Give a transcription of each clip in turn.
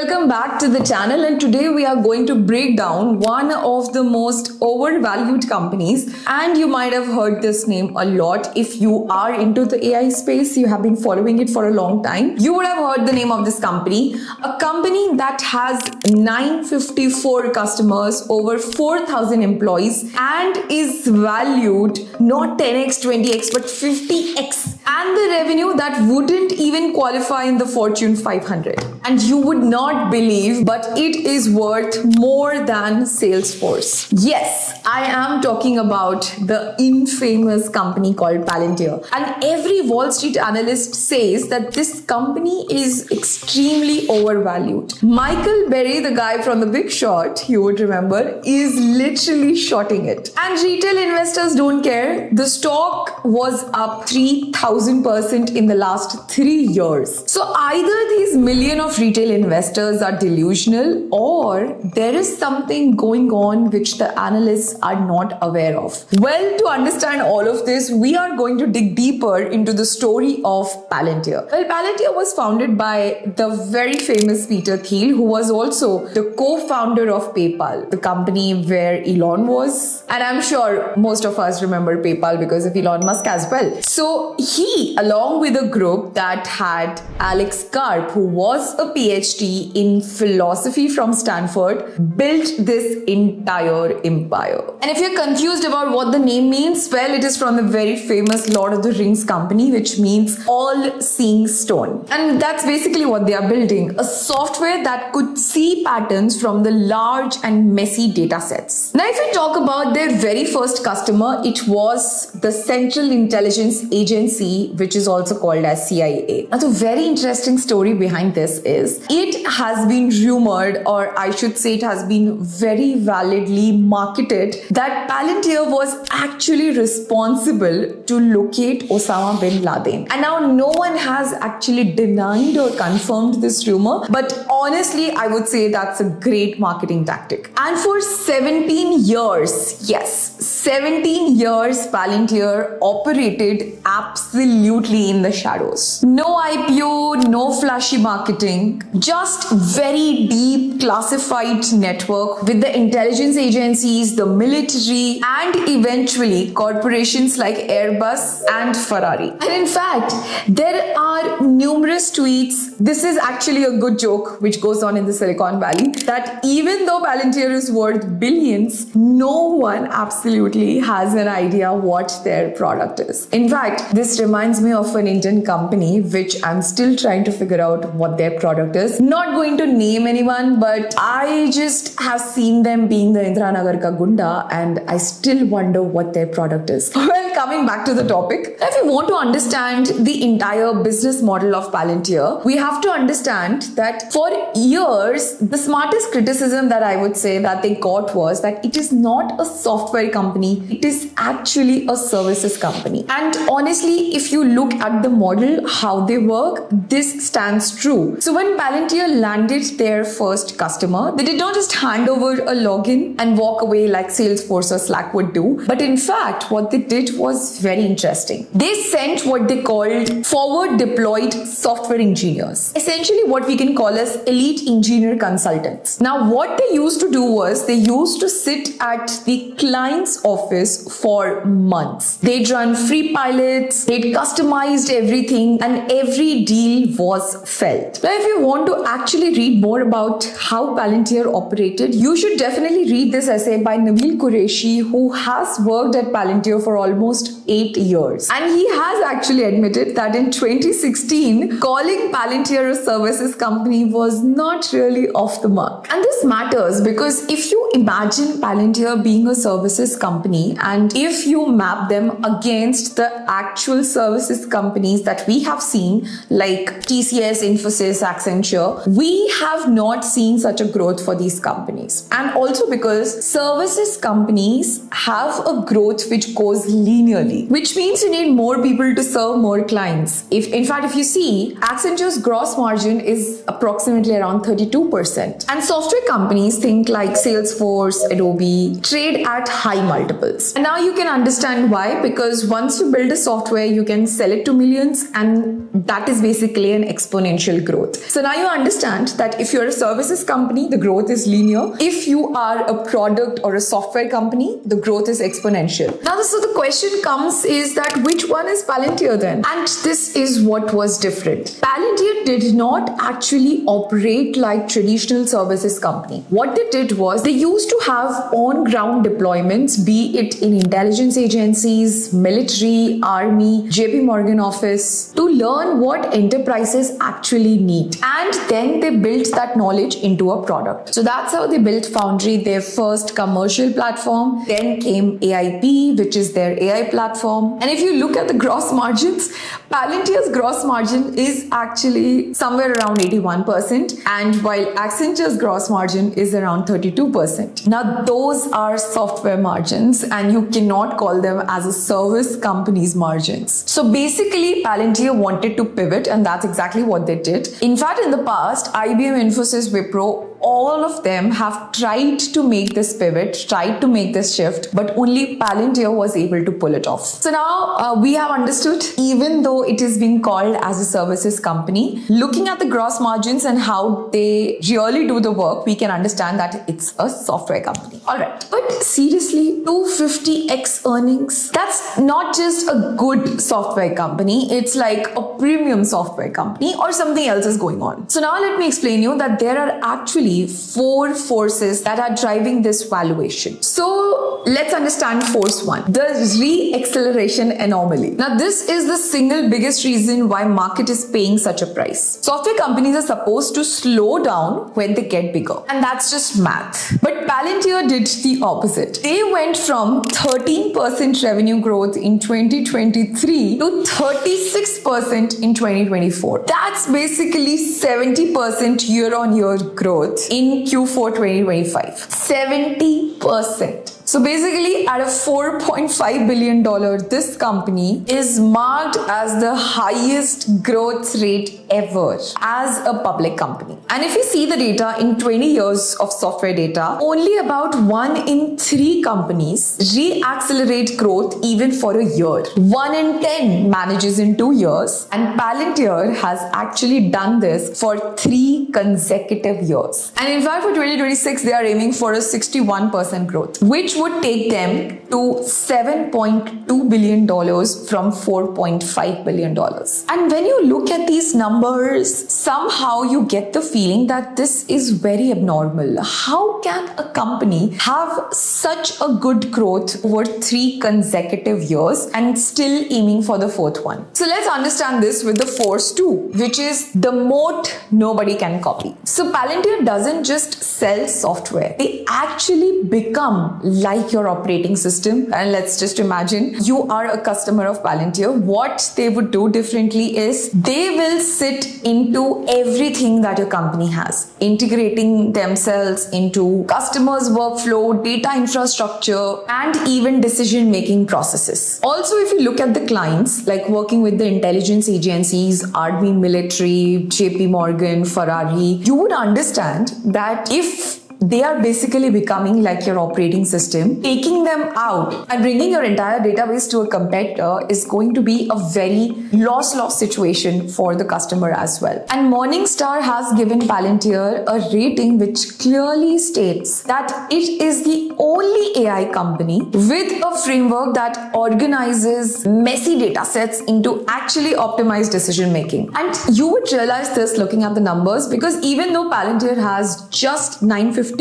welcome back to the channel, and today we are going to break down one of the most overvalued companies, and you might have heard this name a lot. If you are into the AI space, you have been following it for a long time, you would have heard the name of this company, a company that has 954 customers, over 4,000 employees, and is valued not 10x, 20x, but 50x, and the revenue that wouldn't even qualify in the Fortune 500. And you would not believe, but it is worth more than Salesforce. Yes, I am talking about the infamous company called Palantir. And every Wall Street analyst says that this company is extremely overvalued. Michael Berry, the guy from The Big Short, you would remember, is literally shorting it. And retail investors don't care. The stock was up 3,000% in the last 3 years. So either these million of retail investors are delusional, or there is something going on which the analysts are not aware of. Well, to understand all of this, we are going to dig deeper into the story of Palantir. Well, Palantir was founded by the very famous Peter Thiel, who was also the co-founder of PayPal, the company where Elon was. And I'm sure most of us remember PayPal because of Elon Musk as well. So he, along with a group that had Alex Karp, who was a PhD in philosophy from Stanford, built this entire empire. And if you're confused about what the name means, well, it is from the very famous Lord of the Rings company, which means all-seeing stone. And that's basically what they are building, a software that could see patterns from the large and messy data sets. Now, if we talk about their very first customer, it was the Central Intelligence Agency, which is also called as CIA. Now, the very interesting story behind this is it has been rumored, or I should say it has been very validly marketed, that Palantir was actually responsible to locate Osama bin Laden. And now no one has actually denied or confirmed this rumor, but honestly, I would say that's a great marketing tactic. And for 17 years, yes, 17 years, Palantir operated absolutely in the shadows. No IPO, no flashy marketing, just very deep classified network with the intelligence agencies, the military, and eventually corporations like Airbus and Ferrari. And in fact, there are numerous tweets. This is actually a good joke which goes on in the Silicon Valley, that even though Palantir is worth billions, no one absolutely has an idea what their product is. In fact, this reminds me of an Indian company which I'm still trying to figure out what their product is. Not going to name anyone, but I just have seen them being the Indranagar ka Gunda, and I still wonder what their product is. Well, coming back to the topic, if you want to understand the entire business model of Palantir, we have to understand that for years, the smartest criticism that I would say that they got was that it is not a software company, it is actually a services company. And honestly, if you look at the model, how they work, this stands true. So when Palantir landed their first customer, they did not just hand over a login and walk away like Salesforce or Slack would do, but in fact, what they did was very interesting. They sent what they called forward deployed software engineers, essentially what we can call as elite engineer consultants. Now, what they used to do was they used to sit at the client's office for months. They'd run free pilots, they'd customized everything, and every deal was felt. Now, if you want to actually read more about how Palantir operated, you should definitely read this essay by Nabil Qureshi, who has worked at Palantir for almost 8 years. And he has actually admitted that in 2016, calling Palantir a services company was not really off the mark. And this matters because if you imagine Palantir being a services company, and if you map them against the actual services companies that we have seen, like TCS, Infosys, Accenture, we have not seen such a growth for these companies. And also because services companies have a growth which goes linearly. globally, which means you need more people to serve more clients. In fact, if you see, Accenture's gross margin is approximately around 32%. And software companies, think like Salesforce, Adobe, trade at high multiples. And now you can understand why, because once you build a software, you can sell it to millions, and that is basically an exponential growth. So now you understand that if you're a services company, the growth is linear. If you are a product or a software company, the growth is exponential. Now, so the question comes is that which one is Palantir then? And this is what was different. Palantir did not actually operate like traditional services company. What they did was they used to have on-ground deployments, be it in intelligence agencies, military, army, JP Morgan office, to learn what enterprises actually need. And then they built that knowledge into a product. So that's how they built Foundry, their first commercial platform. Then came AIP, which is their AI platform. And if you look at the gross margins, Palantir's gross margin is actually somewhere around 81%, and while Accenture's gross margin is around 32%. Now, those are software margins, and you cannot call them as a service company's margins. So basically, Palantir wanted to pivot, and that's exactly what they did. In fact, in the past, IBM, Infosys, Wipro, all of them have tried to make this pivot, tried to make this shift, but only Palantir was able to pull it off. So now we have understood, even though it is being called as a services company, looking at the gross margins and how they really do the work, we can understand that it's a software company. All right. But seriously, 250x earnings, that's not just a good software company. It's like a premium software company, or something else is going on. So now let me explain you that there are actually 4 forces that are driving this valuation. So let's understand force 1, the re-acceleration anomaly. Now, this is the single biggest reason why market is paying such a price. Software companies are supposed to slow down when they get bigger, and that's just math. But Palantir did the opposite. They went from 13% revenue growth in 2023 to 36% in 2024. That's basically 70% year-on-year growth in Q4 2025. 70%. So basically, at a $4.5 billion, this company is marked as the highest growth rate ever as a public company. And if you see the data in 20 years of software data, only about 1 in 3 companies re-accelerate growth even for a year. 1 in 10 manages in 2 years, and Palantir has actually done this for 3 consecutive years. And in fact, for 2026, they are aiming for a 61% growth, which would take them to $7.2 billion from $4.5 billion. And when you look at these numbers, somehow you get the feeling that this is very abnormal. How can a company have such a good growth over 3 consecutive years and still aiming for the 4th one? So let's understand this with the force 2, which is the moat nobody can copy. So Palantir doesn't just sell software. They actually become like your operating system. And let's just imagine you are a customer of Palantir. What they would do differently is they will sit into everything that your company has, integrating themselves into customers' workflow, data infrastructure, and even decision-making processes. Also, if you look at the clients, like working with the intelligence agencies, army, military, JP Morgan, Ferrari, you would understand that if they are basically becoming like your operating system, taking them out and bringing your entire database to a competitor is going to be a very loss-loss situation for the customer as well. And Morningstar has given Palantir a rating which clearly states that it is the only AI company with a framework that organizes messy data sets into actually optimized decision making. And you would realize this looking at the numbers, because even though Palantir has just 954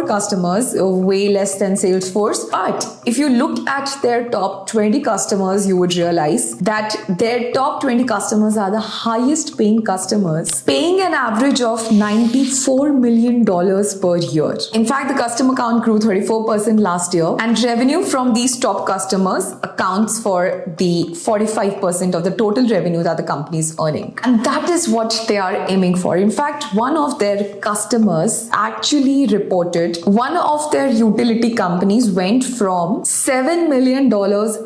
customers, way less than Salesforce, but if you look at their top 20 customers, you would realize that their top 20 customers are the highest paying customers, paying an average of $94 million per year. In fact, the customer count grew 34% last year, and revenue from these top customers accounts for the 45% of the total revenue that the company is earning. And that is what they are aiming for. In fact, one of their customers actually reported one of their utility companies went from $7 million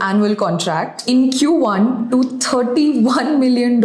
annual contract in Q1 to $31 million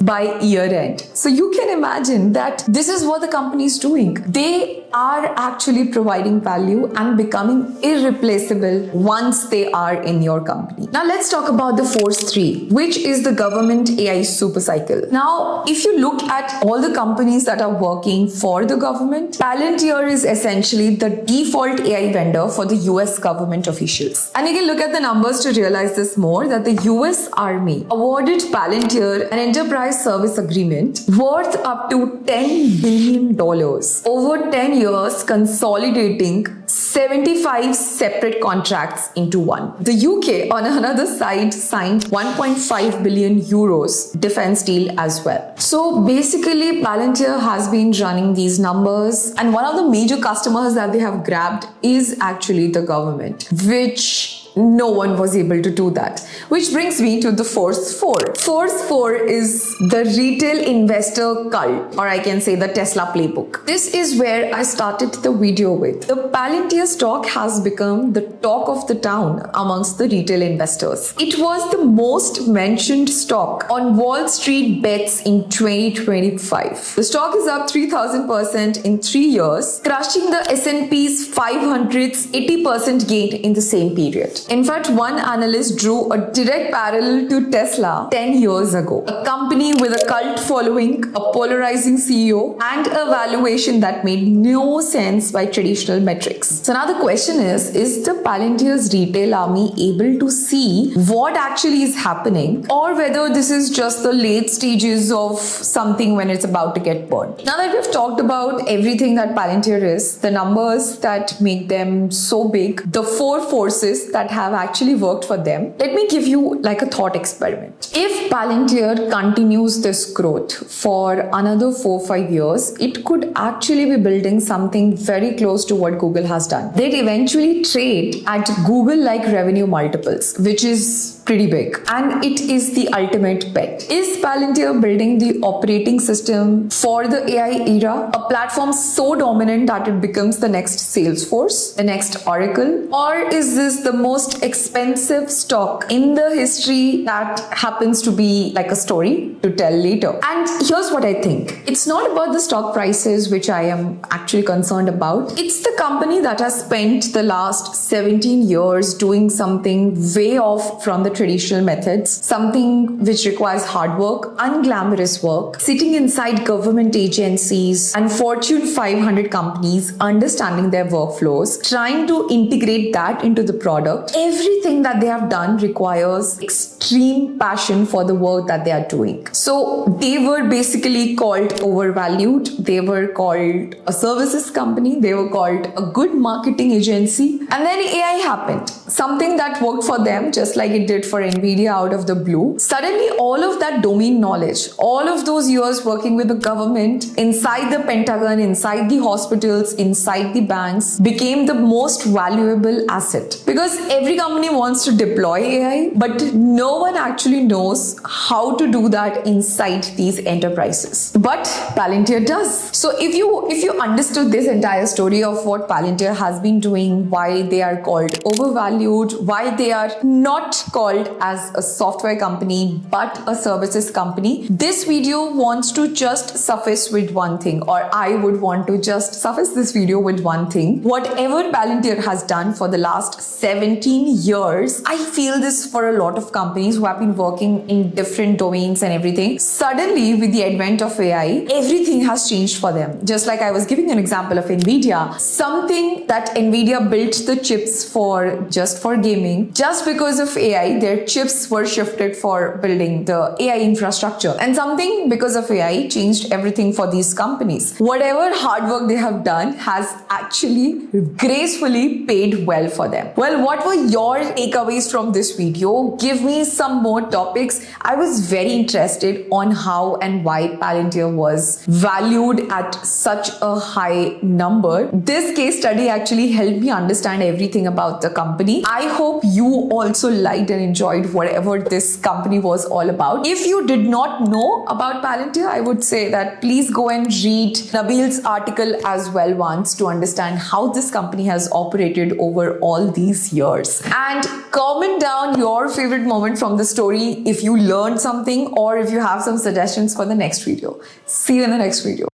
by year end. So you can imagine that this is what the company is doing. They are actually providing value and becoming irreplaceable once they are in your company. Now let's talk about the Force 3, which is the government AI super cycle. Now, if you look at all the companies that are working for the government, Palantir is essentially the default AI vendor for the US government officials. And you can look at the numbers to realize this more, that the US Army awarded Palantir an enterprise service agreement worth up to $10 billion over 10 years, consolidating 75 separate contracts into one. The UK, on another side, signed 1.5 billion euros defense deal as well. So basically, Palantir has been running these numbers, and one of the major customers that they have grabbed is actually the government, which no one was able to do that. Which brings me to the Force 4. Force 4 is the retail investor cult, or I can say the Tesla playbook. This is where I started the video with. The Palantir stock has become the talk of the town amongst the retail investors. It was the most mentioned stock on Wall Street bets in 2025. The stock is up 3,000% in 3 years, crushing the S&P's 500's 80% gain in the same period. In fact, one analyst drew a direct parallel to Tesla 10 years ago. A company with a cult following, a polarizing CEO, and a valuation that made no sense by traditional metrics. So now the question is the Palantir's retail army able to see what actually is happening, or whether this is just the late stages of something when it's about to get burned? Now that we've talked about everything that Palantir is, the numbers that make them so big, the 4 forces that have actually worked for them, let me give you like a thought experiment. If Palantir continues this growth for another 4-5 years, it could actually be building something very close to what Google has done. They'd eventually trade at Google-like revenue multiples, which is pretty big, and it is the ultimate bet. Is Palantir building the operating system for the AI era, a platform so dominant that it becomes the next Salesforce, the next Oracle, or is this the most expensive stock in the history that happens to be like a story to tell later? And here's what I think. It's not about the stock prices which I am actually concerned about. It's the company that has spent the last 17 years doing something way off from the traditional methods, something which requires hard work, unglamorous work, sitting inside government agencies and Fortune 500 companies, understanding their workflows, trying to integrate that into the product. Everything that they have done requires extreme passion for the work that they are doing. So they were basically called overvalued, they were called a services company, they were called a good marketing agency, and then AI happened. Something that worked for them just like it did for Nvidia out of the blue. Suddenly all of that domain knowledge, all of those years working with the government, inside the Pentagon, inside the hospitals, inside the banks, became the most valuable asset. Because every company wants to deploy AI, but no one actually knows how to do that inside these enterprises. But Palantir does. So if you understood this entire story of what Palantir has been doing, why they are called overvalued, why they are not called as a software company but a services company, this video wants to just suffice with one thing, or I would want to just suffice this video with one thing. Whatever Palantir has done for the last 17 years, I feel this for a lot of companies who have been working in different domains and everything. Suddenly, with the advent of AI, everything has changed for them. Just like I was giving an example of Nvidia, something that Nvidia built the chips for just for gaming, just because of AI, their chips were shifted for building the AI infrastructure. And something because of AI changed everything for these companies. Whatever hard work they have done has actually gracefully paid well for them. Well, what were your takeaways from this video? Give me some more topics. I was very interested on how and why Palantir was valued at such a high number. This case study actually helped me understand everything about the company. I hope you also liked and enjoyed whatever this company was all about. If you did not know about Palantir, I would say that please go and read Nabil's article as well once to understand how this company has operated over all these years. And comment down your favorite moment from the story if you learned something or if you have some suggestions for the next video. See you in the next video.